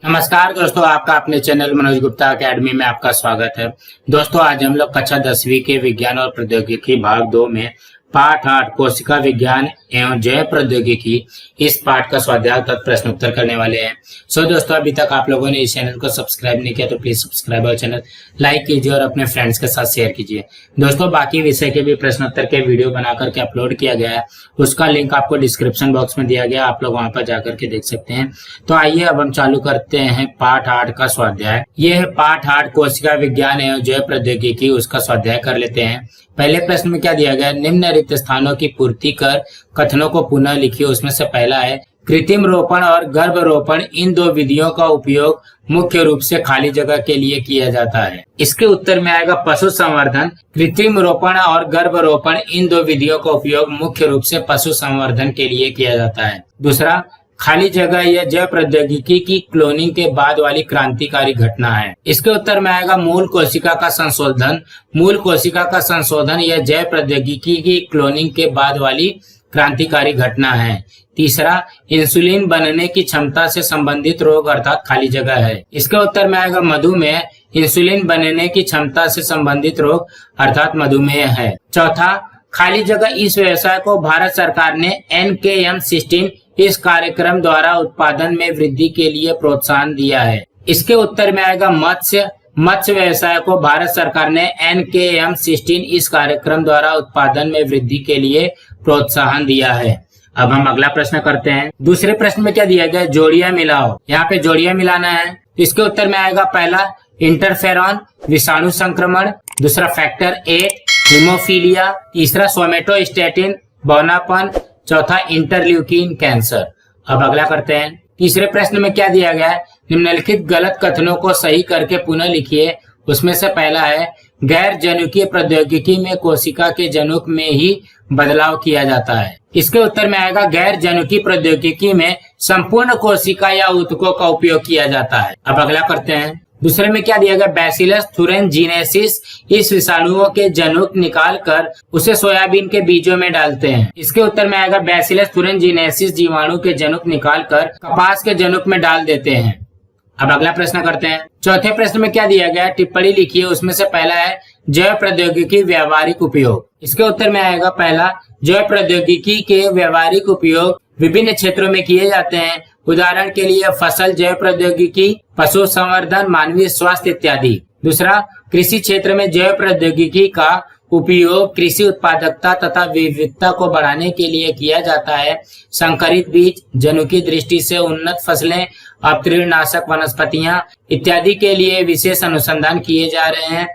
नमस्कार दोस्तों, आपका अपने चैनल मनोज गुप्ता एकेडमी में आपका स्वागत है। दोस्तों, आज हम लोग कक्षा 10वीं के विज्ञान और प्रौद्योगिकी भाग 2 में पाठ 8 कोशिका विज्ञान एवं जैव प्रौद्योगिकी इस पाठ का स्वाध्याय तथा प्रश्न उत्तर करने वाले हैं। दोस्तों, अभी तक आप लोगों ने इस चैनल को सब्सक्राइब नहीं किया तो प्लीज सब्सक्राइब और चैनल लाइक कीजिए और अपने फ्रेंड्स के साथ शेयर कीजिए। दोस्तों, बाकी विषय के भी प्रश्न उत्तर के वीडियो बना करके अपलोड किया गया है, उसका लिंक आपको डिस्क्रिप्शन बॉक्स में दिया गया, आप लोग वहां पर जाकर के देख सकते हैं। तो आइए अब हम चालू करते हैं पाठ 8 का स्वाध्याय। ये है पाठ 8 कोशिका विज्ञान एवं जैव प्रौद्योगिकी, उसका स्वाध्याय कर लेते हैं। पहले प्रश्न में क्या दिया गया है, निम्न रिक्त स्थानों की पूर्ति कर कथनों को पुनः लिखिए। उसमें से पहला है कृत्रिम रोपण और गर्भरोपण, इन दो विधियों का उपयोग मुख्य रूप से खाली जगह के लिए किया जाता है। इसके उत्तर में आएगा पशु संवर्धन। कृत्रिम रोपण और गर्भरोपण, इन दो विधियों का उपयोग मुख्य रूप से पशु संवर्धन के लिए किया जाता है। दूसरा, खाली जगह यह जैव प्रौद्योगिकी की क्लोनिंग के बाद वाली क्रांतिकारी घटना है। इसके उत्तर में आएगा मूल कोशिका का संशोधन। मूल कोशिका का संशोधन यह जैव प्रौद्योगिकी की क्लोनिंग के बाद वाली क्रांतिकारी घटना है। तीसरा, इंसुलिन बनने की क्षमता से संबंधित रोग अर्थात खाली जगह है। इसके उत्तर में आएगा मधुमेह। इंसुलिन बनने की क्षमता से संबंधित रोग अर्थात मधुमेह है। चौथा, खाली जगह इस व्यवसाय को भारत सरकार ने NKM16 इस कार्यक्रम द्वारा उत्पादन में वृद्धि के लिए प्रोत्साहन दिया है। इसके उत्तर में आएगा मत्स्य। मत्स्य व्यवसाय को भारत सरकार ने NKM16 इस कार्यक्रम द्वारा उत्पादन में वृद्धि के लिए प्रोत्साहन दिया है। अब हम अगला प्रश्न करते हैं। दूसरे प्रश्न में क्या दिया गया, जोड़ियां मिलाओ। यहाँ पे जोड़ियां मिलाना है। इसके उत्तर में आएगा पहला इंटरफेरॉन विषाणु संक्रमण, दूसरा फैक्टर 8 हीमोफीलिया, तीसरा सोमेटोस्टेटिन बौनापन, चौथा इंटरल्यूकिन कैंसर। अब अगला करते हैं। तीसरे प्रश्न में क्या दिया गया है, निम्नलिखित गलत कथनों को सही करके पुनः लिखिए। उसमें से पहला है गैर जनुकीय प्रौद्योगिकी में कोशिका के जनुक में ही बदलाव किया जाता है। इसके उत्तर में आएगा गैर जनुकीय प्रौद्योगिकी में संपूर्ण कोशिका या ऊतकों का उपयोग किया जाता है। अब अगला करते हैं। दूसरे में क्या दिया गया, बैसिलस थुरिनजिनेसिस इस विषाणुओं के जनुक निकाल कर उसे सोयाबीन के बीजों में डालते हैं। इसके उत्तर में आएगा बैसिलस थुरिनजिनेसिस जीवाणु के जनुक निकाल कर कपास के जनुक में डाल देते हैं। अब अगला प्रश्न करते हैं। चौथे प्रश्न में क्या दिया गया, टिप्पणी लिखिए। उसमें से पहला है जैव प्रौद्योगिकी व्यावहारिक उपयोग। इसके उत्तर में आएगा पहला, जैव प्रौद्योगिकी के व्यावहारिक उपयोग विभिन्न क्षेत्रों में किए जाते हैं। उदाहरण के लिए फसल जैव प्रौद्योगिकी, पशु संवर्धन, मानवीय स्वास्थ्य इत्यादि। दूसरा, कृषि क्षेत्र में जैव प्रौद्योगिकी का उपयोग कृषि उत्पादकता तथा विविधता को बढ़ाने के लिए किया जाता है। संकरित बीज, जनुकीय दृष्टि से उन्नत फसलें, अपतृणनाशक वनस्पतियां इत्यादि के लिए विशेष अनुसंधान किए जा रहे हैं।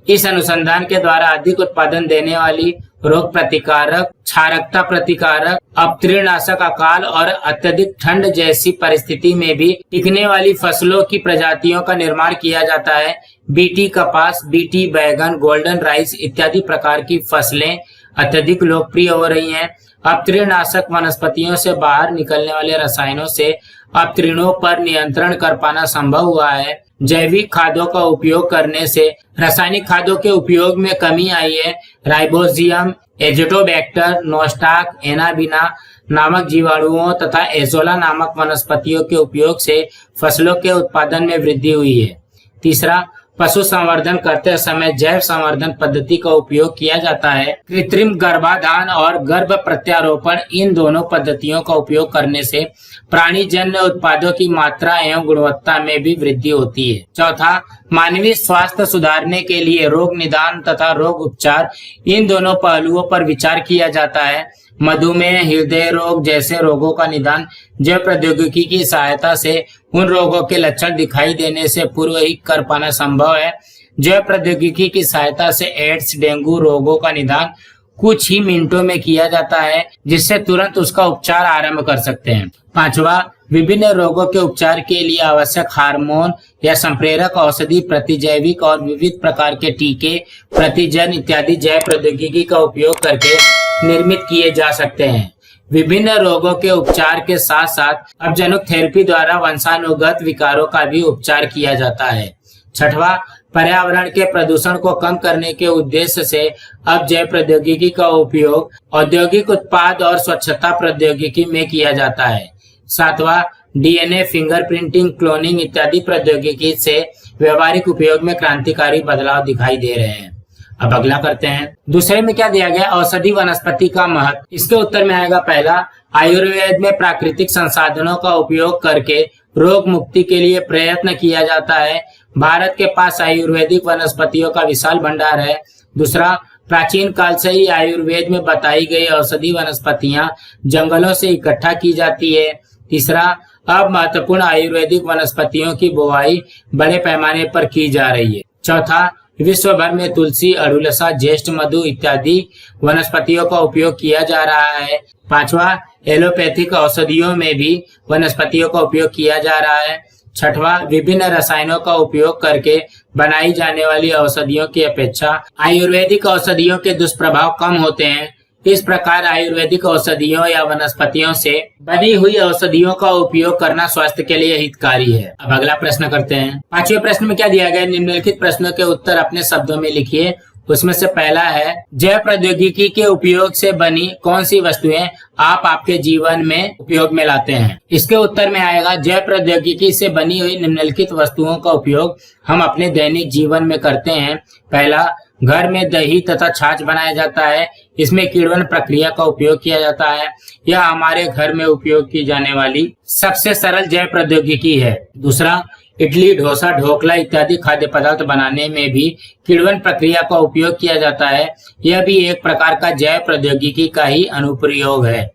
इस अनुसंधान के द्वारा अधिक उत्पादन देने वाली रोग प्रतिकारक, क्षारकता प्रतिकारक, अपतृणनाशक, अकाल और अत्यधिक ठंड जैसी परिस्थिति में भी टिकने वाली फसलों की प्रजातियों का निर्माण किया जाता है। बीटी कपास, बीटी बैगन, गोल्डन राइस इत्यादि प्रकार की फसलें अत्यधिक लोकप्रिय हो रही हैं। अपतृणनाशक वनस्पतियों से बाहर निकलने वाले रसायनों से अपतृणों पर नियंत्रण कर पाना संभव हुआ है। जैविक खादों का उपयोग करने से रासायनिक खादों के उपयोग में कमी आई है। राइबोजियम, एजोटोबैक्टर, नोस्टाक, एनाबिना नामक जीवाणुओं तथा एजोला नामक वनस्पतियों के उपयोग से फसलों के उत्पादन में वृद्धि हुई है। तीसरा, पशु संवर्धन करते समय जैव संवर्धन पद्धति का उपयोग किया जाता है। कृत्रिम गर्भाधान और गर्भ प्रत्यारोपण, इन दोनों पद्धतियों का उपयोग करने से प्राणीजन्य उत्पादों की मात्रा एवं गुणवत्ता में भी वृद्धि होती है। चौथा, मानवीय स्वास्थ्य सुधारने के लिए रोग निदान तथा रोग उपचार, इन दोनों पहलुओं पर विचार किया जाता है। मधुमेह, हृदय रोग जैसे रोगों का निदान जैव प्रौद्योगिकी की सहायता से उन रोगों के लक्षण दिखाई देने से पूर्व ही कर पाना संभव है। जैव प्रौद्योगिकी की सहायता से एड्स, डेंगू रोगों का निदान कुछ ही मिनटों में किया जाता है, जिससे तुरंत उसका उपचार आरंभ कर सकते हैं। पांचवा, विभिन्न रोगों के उपचार के लिए आवश्यक हार्मोन या संप्रेरक औषधि, प्रतिजैविक और विविध प्रकार के टीके, प्रतिजन इत्यादि जैव प्रौद्योगिकी का उपयोग करके निर्मित किए जा सकते हैं। विभिन्न रोगों के उपचार के साथ साथ अब जनुक थेरेपी द्वारा वंशानुगत विकारों का भी उपचार किया जाता है। छठवां, पर्यावरण के प्रदूषण को कम करने के उद्देश्य से अब जैव प्रौद्योगिकी का उपयोग औद्योगिक उत्पाद और स्वच्छता प्रौद्योगिकी में किया जाता है। सातवां, डीएनए, फिंगरप्रिंटिंग, क्लोनिंग इत्यादि प्रौद्योगिकी से व्यवहारिक उपयोग में क्रांतिकारी बदलाव दिखाई दे रहे हैं। अब अगला करते हैं। दूसरे में क्या दिया गया, औषधि वनस्पति का महत्व। इसके उत्तर में आएगा पहला, आयुर्वेद में प्राकृतिक संसाधनों का उपयोग करके रोग मुक्ति के लिए प्रयत्न किया जाता है। भारत के पास आयुर्वेदिक वनस्पतियों का विशाल भंडार है। दूसरा, प्राचीन काल से ही आयुर्वेद में बताई गई औषधि वनस्पतियां जंगलों से इकट्ठा की जाती है। तीसरा, अब महत्वपूर्ण आयुर्वेदिक वनस्पतियों की बुवाई बड़े पैमाने पर की जा रही है। चौथा, विश्व भर में तुलसी, अड़ुलसा, ज्येष्ठ मधु इत्यादि वनस्पतियों का उपयोग किया जा रहा है। पांचवा, एलोपैथिक औषधियों में भी वनस्पतियों का उपयोग किया जा रहा है। छठवां, विभिन्न रसायनों का उपयोग करके बनाई जाने वाली औषधियों की अपेक्षा आयुर्वेदिक औषधियों के दुष्प्रभाव कम होते हैं। इस प्रकार आयुर्वेदिक औषधियों या वनस्पतियों से बनी हुई औषधियों का उपयोग करना स्वास्थ्य के लिए हितकारी है। अब अगला प्रश्न करते हैं। पांचवें प्रश्न में क्या दिया गया, निम्नलिखित प्रश्नों के उत्तर अपने शब्दों में लिखिए। उसमें से पहला है, जैव प्रौद्योगिकी के उपयोग से बनी कौन सी वस्तुएं आप आपके जीवन में उपयोग में लाते हैं। इसके उत्तर में आएगा, जैव प्रौद्योगिकी से बनी हुई निम्नलिखित वस्तुओं का उपयोग हम अपने दैनिक जीवन में करते हैं। पहला, घर में दही तथा छाछ बनाया जाता है। इसमें किण्वन प्रक्रिया का उपयोग किया जाता है। यह हमारे घर में उपयोग की जाने वाली सबसे सरल जैव प्रौद्योगिकी है। दूसरा, इडली, डोसा, ढोकला इत्यादि खाद्य पदार्थ बनाने में भी किण्वन प्रक्रिया का उपयोग किया जाता है। यह भी एक प्रकार का जैव प्रौद्योगिकी का ही अनुप्रयोग है।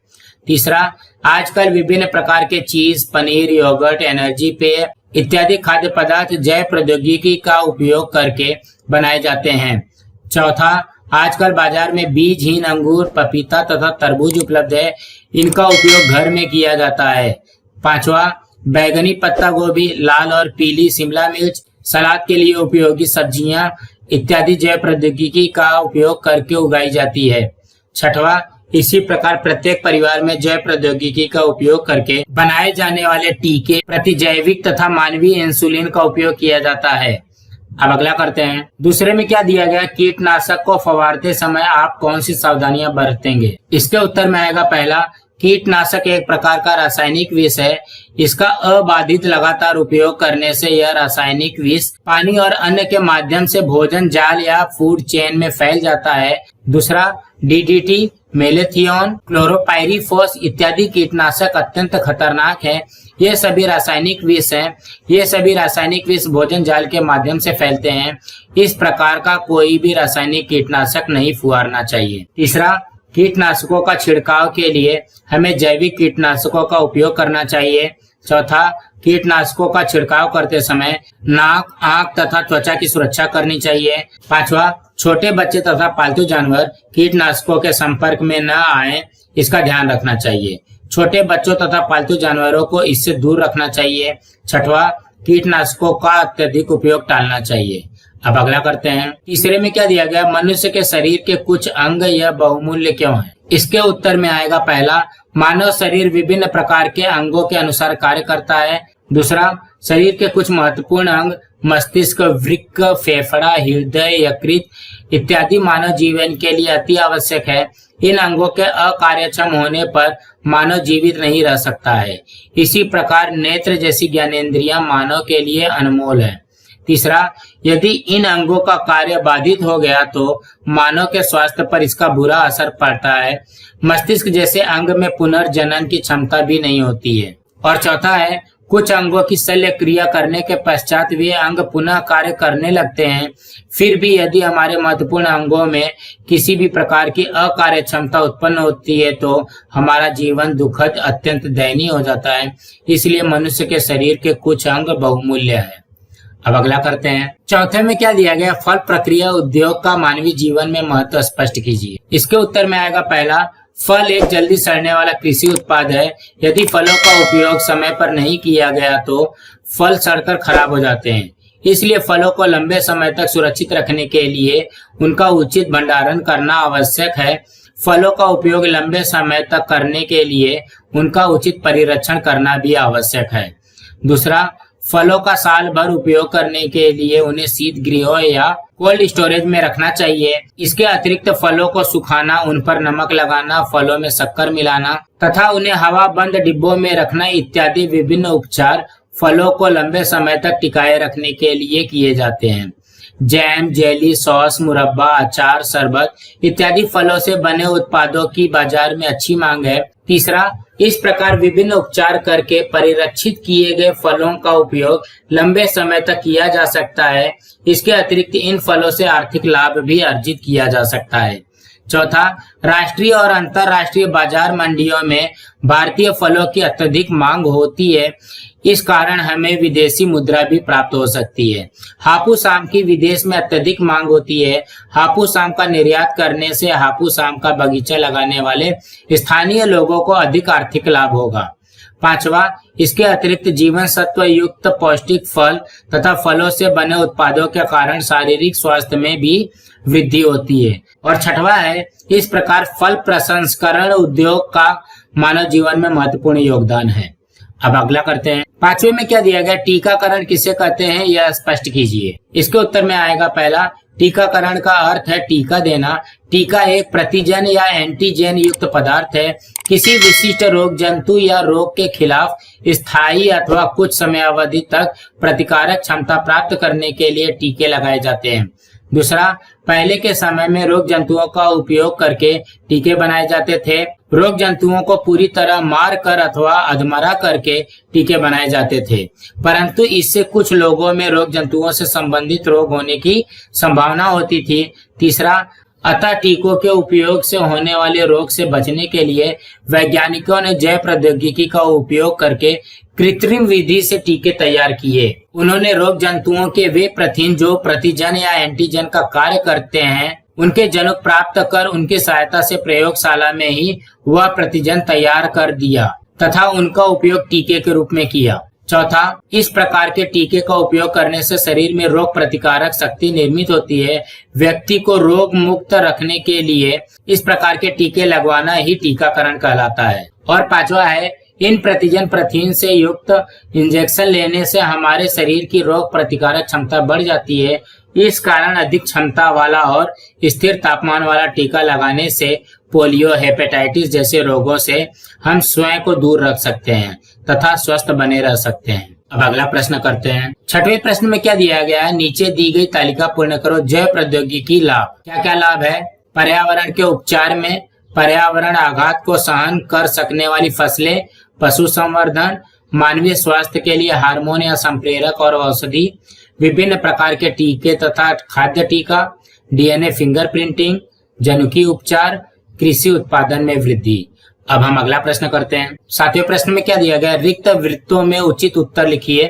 तीसरा, आजकल विभिन्न प्रकार के चीज, पनीर, योगर्ट, एनर्जी पेय इत्यादि खाद्य पदार्थ जैव प्रौद्योगिकी का उपयोग करके बनाए जाते हैं। चौथा, आजकल बाजार में बीजहीन अंगूर, पपीता तथा तरबूज उपलब्ध है। इनका उपयोग घर में किया जाता है। पांचवा, बैगनी पत्ता गोभी, लाल और पीली शिमला मिर्च, सलाद के लिए उपयोगी सब्जियां इत्यादि जैव प्रौद्योगिकी का उपयोग करके उगाई जाती है। छठवां, इसी प्रकार प्रत्येक परिवार में जैव प्रौद्योगिकी का उपयोग करके बनाए जाने वाले टीके, प्रतिजैविक तथा मानवीय इंसुलिन का उपयोग किया जाता है। अब अगला करते हैं। दूसरे में क्या दिया गया, कीटनाशक को फवारते समय आप कौन सी सावधानियां बरतेंगे। इसके उत्तर में आएगा पहला, कीटनाशक एक प्रकार का रासायनिक विष है। इसका अबाधित लगातार उपयोग करने से यह रासायनिक विष पानी और अन्न के माध्यम से भोजन जाल या फूड चेन में फैल जाता है। दूसरा, डीडीटी, मेलेथियोन, क्लोरोपाइरीफॉस इत्यादि कीटनाशक अत्यंत खतरनाक है। ये सभी रासायनिक विष हैं। ये सभी रासायनिक विष भोजन जाल के माध्यम से फैलते हैं। इस प्रकार का कोई भी रासायनिक कीटनाशक नहीं फुवारना चाहिए। तीसरा, कीटनाशकों का छिड़काव के लिए हमें जैविक कीटनाशकों का उपयोग करना चाहिए। चौथा, कीटनाशकों का छिड़काव करते समय नाक, आंख तथा त्वचा की सुरक्षा करनी चाहिए। पांचवा, छोटे बच्चे तथा पालतू जानवर कीटनाशकों के संपर्क में न आए, इसका ध्यान रखना चाहिए। छोटे बच्चों तथा पालतू जानवरों को इससे दूर रखना चाहिए। छठवा, कीटनाशकों का अत्यधिक उपयोग टालना चाहिए। अब अगला करते हैं। तीसरे में क्या दिया गया, मनुष्य के शरीर के कुछ अंग यह बहुमूल्य क्यों है। इसके उत्तर में आएगा पहला, मानव शरीर विभिन्न प्रकार के अंगों के अनुसार कार्य करता है। दूसरा, शरीर के कुछ महत्वपूर्ण अंग मस्तिष्क, वृक्क, फेफड़ा, हृदय, यकृत इत्यादि मानव जीवन के लिए अति आवश्यक है। इन अंगों के अकार्यक्षम होने पर मानव जीवित नहीं रह सकता है। इसी प्रकार नेत्र जैसी ज्ञानेंद्रियां मानव के लिए अनमोल है। तीसरा, यदि इन अंगों का कार्य बाधित हो गया तो मानव के स्वास्थ्य पर इसका बुरा असर पड़ता है। मस्तिष्क जैसे अंग में पुनर्जनन की क्षमता भी नहीं होती है। और चौथा है, कुछ अंगों की शल्य क्रिया करने के पश्चात वे अंग पुनः कार्य करने लगते हैं। फिर भी यदि हमारे महत्वपूर्ण अंगों में किसी भी प्रकार की अकार्य क्षमता उत्पन्न होती है तो हमारा जीवन दुखद, अत्यंत दयनीय हो जाता है। इसलिए मनुष्य के शरीर के कुछ अंग बहुमूल्य है। अब अगला करते हैं। चौथे में क्या दिया गया, फल प्रक्रिया उद्योग का मानवीय जीवन में महत्व स्पष्ट कीजिए। इसके उत्तर में आएगा पहला, फल एक जल्दी सड़ने वाला कृषि उत्पाद है। यदि फलों का उपयोग समय पर नहीं किया गया तो फल सड़कर खराब हो जाते हैं। इसलिए फलों को लंबे समय तक सुरक्षित रखने के लिए उनका उचित भंडारण करना आवश्यक है। फलों का उपयोग लंबे समय तक करने के लिए उनका उचित परिरक्षण करना भी आवश्यक है। दूसरा, फलों का साल भर उपयोग करने के लिए उन्हें शीत गृहों या कोल्ड स्टोरेज में रखना चाहिए। इसके अतिरिक्त फलों को सुखाना, उन पर नमक लगाना, फलों में शक्कर मिलाना तथा उन्हें हवा बंद डिब्बों में रखना इत्यादि विभिन्न उपचार फलों को लंबे समय तक टिकाए रखने के लिए किए जाते हैं। जैम, जेली, सॉस, मुरब्बा, अचार, शरबत इत्यादि फलों से बने उत्पादों की बाजार में अच्छी मांग है। तीसरा, इस प्रकार विभिन्न उपचार करके परिरक्षित किए गए फलों का उपयोग लंबे समय तक किया जा सकता है। इसके अतिरिक्त इन फलों से आर्थिक लाभ भी अर्जित किया जा सकता है। चौथा, राष्ट्रीय और अंतर्राष्ट्रीय बाजार मंडियों में भारतीय फलों की अत्यधिक मांग होती है। इस कारण हमें विदेशी मुद्रा भी प्राप्त हो सकती है। हापुस आम की विदेश में अत्यधिक मांग होती है। हापुस आम का निर्यात करने से हापुस आम का बगीचा लगाने वाले स्थानीय लोगों को अधिक आर्थिक लाभ होगा। पांचवा, इसके अतिरिक्त जीवन सत्व युक्त पौष्टिक फल तथा फलों से बने उत्पादों के कारण शारीरिक स्वास्थ्य में भी वृद्धि होती है। और छठवा है, इस प्रकार फल प्रसंस्करण उद्योग का मानव जीवन में महत्वपूर्ण योगदान है। अब अगला करते हैं। पांचवे में क्या दिया गया, टीकाकरण किसे कहते हैं यह स्पष्ट कीजिए। इसके उत्तर में आएगा पहला, टीकाकरण का अर्थ है टीका देना। टीका एक प्रतिजन या एंटीजन युक्त पदार्थ है। किसी विशिष्ट रोग जंतु या रोग के खिलाफ स्थायी अथवा कुछ समयावधि तक प्रतिकारक क्षमता प्राप्त करने के लिए टीके लगाए जाते हैं। दूसरा, पहले के समय में रोग जंतुओं का उपयोग करके टीके बनाए जाते थे। रोग जंतुओं को पूरी तरह मार कर अथवा अधमरा करके टीके बनाए जाते थे, परंतु इससे कुछ लोगों में रोग जंतुओं से संबंधित रोग होने की संभावना होती थी। तीसरा, अतः टीकों के उपयोग से होने वाले रोग से बचने के लिए वैज्ञानिकों ने जैव प्रौद्योगिकी का उपयोग करके कृत्रिम विधि से टीके तैयार किए। उन्होंने रोग जंतुओं के वे प्रतिन जो प्रतिजन या एंटीजन का कार्य करते हैं, उनके जनुक प्राप्त कर उनकी सहायता से प्रयोगशाला में ही वह प्रतिजन तैयार कर दिया तथा उनका उपयोग टीके के रूप में किया। चौथा, इस प्रकार के टीके का उपयोग करने से शरीर में रोग प्रतिकारक शक्ति निर्मित होती है। व्यक्ति को रोग मुक्त रखने के लिए इस प्रकार के टीके लगवाना ही टीकाकरण कहलाता है। और पांचवा है, इन प्रतिजन प्रथिन से युक्त इंजेक्शन लेने से हमारे शरीर की रोग प्रतिकारक क्षमता बढ़ जाती है। इस कारण अधिक क्षमता वाला और स्थिर तापमान वाला टीका लगाने से पोलियो, हेपेटाइटिस जैसे रोगों से हम स्वयं को दूर रख सकते हैं तथा स्वस्थ बने रह सकते हैं। अब अगला प्रश्न करते हैं। छठवें प्रश्न में क्या दिया गया है, नीचे दी गई तालिका पूर्ण करो। जैव प्रौद्योगिकी लाभ, क्या क्या लाभ है। पर्यावरण के उपचार में पर्यावरण आघात को सहन कर सकने वाली फसलें, पशु संवर्धन, मानवीय स्वास्थ्य के लिए हार्मोन या संप्रेरक और औषधि, विभिन्न प्रकार के टीके तथा खाद्य टीका, डीएनए फिंगरप्रिंटिंग, जनुकीय उपचार, कृषि उत्पादन में वृद्धि। अब हम अगला प्रश्न करते हैं। सातवें प्रश्न में क्या दिया गया, रिक्त वृत्तों में उचित उत्तर लिखिए।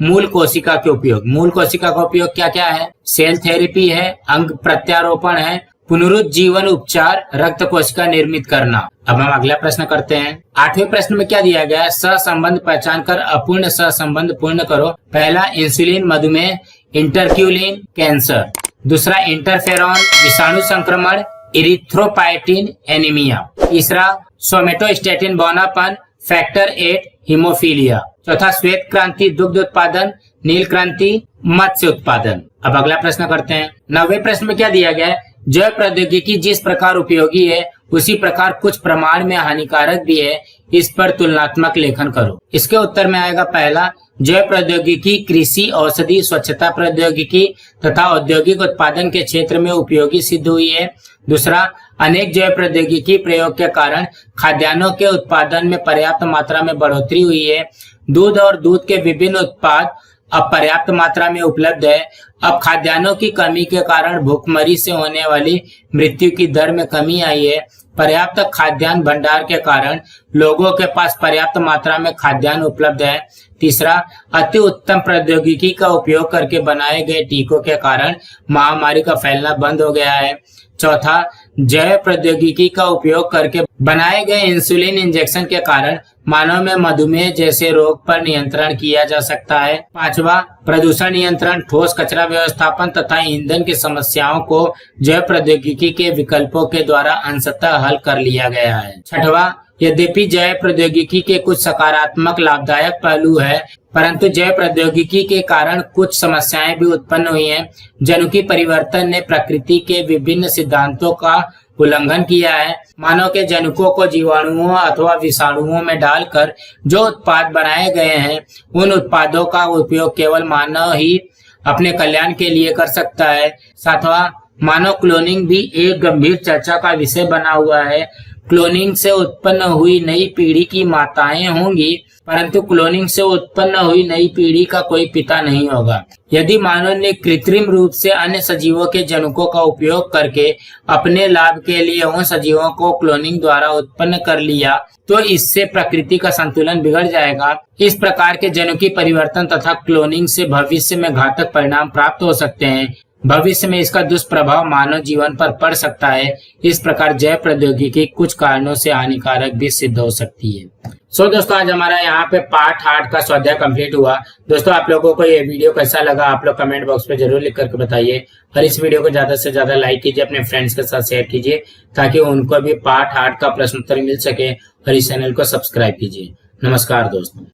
मूल कोशिका के उपयोग। मूल कोशिका का उपयोग क्या क्या है। सेल थेरेपी है, अंग प्रत्यारोपण है, पुनरुज्जीवन उपचार, रक्त कोशिका निर्मित करना। अब हम अगला प्रश्न करते हैं। आठवें प्रश्न में क्या दिया गया है, सहसंबंध पहचान कर अपूर्ण सहसंबंध पूर्ण करो। पहला, इंसुलिन मधुमेह, इंटरक्यूलिन कैंसर। दूसरा, इंटरफेरॉन विषाणु संक्रमण, इरिथ्रोपाइटिन एनीमिया। तीसरा, सोमेटोस्टेटिन बौनापन, फैक्टर 8 हीमोफीलिया। चौथा, श्वेत क्रांति दुग्ध उत्पादन, नील क्रांति मत्स्य उत्पादन। अब अगला प्रश्न करते हैं। 9वें प्रश्न में क्या दिया गया है, जैव प्रौद्योगिकी जिस प्रकार उपयोगी है उसी प्रकार कुछ प्रमाण में हानिकारक भी है, इस पर तुलनात्मक लेखन करो। इसके उत्तर में आएगा पहला, जैव प्रौद्योगिकी कृषि, औषधि, स्वच्छता प्रौद्योगिकी तथा औद्योगिक उत्पादन के क्षेत्र में उपयोगी सिद्ध हुई है। दूसरा, अनेक जैव प्रौद्योगिकी प्रयोग के कारण खाद्यान्नों के उत्पादन में पर्याप्त मात्रा में बढ़ोतरी हुई है। दूध और दूध के विभिन्न उत्पाद अब पर्याप्त मात्रा में उपलब्ध है। अब खाद्यान्नों की कमी के कारण भूखमरी से होने वाली मृत्यु की दर में कमी आई है। पर्याप्त खाद्यान्न भंडार के कारण लोगों के पास पर्याप्त मात्रा में खाद्यान्न उपलब्ध है। तीसरा, अति उत्तम प्रौद्योगिकी का उपयोग करके बनाए गए टीकों के कारण महामारी का फैलना बंद हो गया है। चौथा, जैव प्रौद्योगिकी का उपयोग करके बनाए गए इंसुलिन इंजेक्शन के कारण मानव में मधुमेह जैसे रोग पर नियंत्रण किया जा सकता है। पांचवा, प्रदूषण नियंत्रण, ठोस कचरा व्यवस्थापन तथा ईंधन की समस्याओं को जैव प्रौद्योगिकी के विकल्पों के द्वारा अंशतः हल कर लिया गया है। छठवा, यद्यपि जैव प्रौद्योगिकी के कुछ सकारात्मक लाभदायक पहलू है, परंतु जैव प्रौद्योगिकी के कारण कुछ समस्याएं भी उत्पन्न हुई हैं। जनुकीय परिवर्तन ने प्रकृति के विभिन्न सिद्धांतों का उल्लंघन किया है। मानव के जनुकों को जीवाणुओं अथवा विषाणुओं में डालकर जो उत्पाद बनाए गए हैं, उन उत्पादों का उपयोग केवल मानव ही अपने कल्याण के लिए कर सकता है। सातवां, मानव क्लोनिंग भी एक गंभीर चर्चा का विषय बना हुआ है। क्लोनिंग से उत्पन्न हुई नई पीढ़ी की माताएं होंगी, परंतु क्लोनिंग से उत्पन्न हुई नई पीढ़ी का कोई पिता नहीं होगा। यदि मानव ने कृत्रिम रूप से अन्य सजीवों के जनुकों का उपयोग करके अपने लाभ के लिए उन सजीवों को क्लोनिंग द्वारा उत्पन्न कर लिया, तो इससे प्रकृति का संतुलन बिगड़ जाएगा। इस प्रकार के जनुकीय परिवर्तन तथा क्लोनिंग से भविष्य में घातक परिणाम प्राप्त हो सकते हैं। भविष्य में इसका दुष्प्रभाव मानव जीवन पर पड़ सकता है। इस प्रकार जैव प्रौद्योगिकी कुछ कारणों से हानिकारक भी सिद्ध हो सकती है। दोस्तों, आज हमारा यहाँ पे पार्ट 8 का स्वाध्याय कंप्लीट हुआ। दोस्तों, आप लोगों को ये वीडियो कैसा लगा आप लोग कमेंट बॉक्स में जरूर लिख करके बताइए, और इस वीडियो को ज्यादा से ज्यादा लाइक कीजिए, अपने फ्रेंड्स के साथ शेयर कीजिए, ताकि उनको भी पार्ट 8 का प्रश्न उत्तर मिल सके, और इस चैनल को सब्सक्राइब कीजिए। नमस्कार दोस्तों।